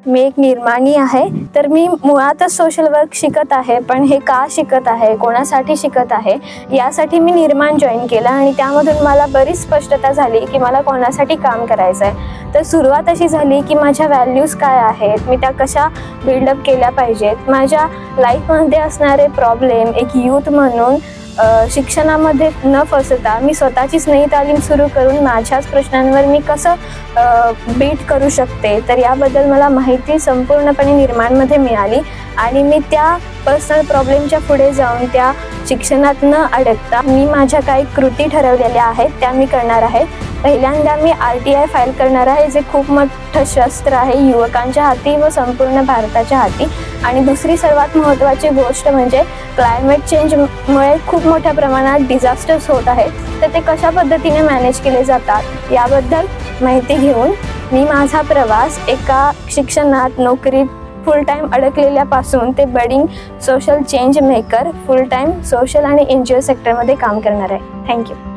मी एक निर्माणी आहे, तर मी मुळातच सोशल वर्क शिकत आहे, पण हे का शिकत आहे, कोणासाठी शिकत आहे, यासाठी मी निर्माण जॉईन केलं आणि त्यामधून मला बरीच स्पष्टता झाली की मला कोणासाठी काम करायचं आहे. तर सुरुवात अशी झाली की माझ्या व्हॅल्यूज काय आहेत, मी त्या कशा बिल्डअप केल्या पाहिजेत, माझ्या लाईफमध्ये असणारे प्रॉब्लेम एक यूथ म्हणून शिक्षणामध्ये न फसता मी स्वतःचीच नई तालीम सुरू करून माझ्याच प्रश्नांवर मी कसं बीट करू शकते, तर याबद्दल मला माहिती संपूर्णपणे निर्माणमध्ये मिळाली आणि मी त्या पर्सनल प्रॉब्लेमच्या पुढे जाऊन त्या शिक्षणात न अडकता मी माझ्या काही कृती ठरवलेल्या आहेत त्या मी करणार आहे. पहिल्यांदा मी RTI फाईल करणार आहे, जे खूप मोठं शस्त्र आहे युवकांच्या हाती व संपूर्ण भारताच्या हाती. आणि दुसरी सर्वात महत्त्वाची गोष्ट म्हणजे क्लायमेट चेंजमुळे खूप मोठ्या प्रमाणात डिझास्टर्स होत आहेत, तर ते कशा पद्धतीने मॅनेज केले जातात याबद्दल माहिती घेऊन मी माझा प्रवास एका शिक्षणात नोकरीत फुल टाईम अडकलेल्यापासून ते बडिंग सोशल चेंज मेकर फुल टाईम सोशल आणि NGO सेक्टरमध्ये काम करणार आहे. थँक्यू.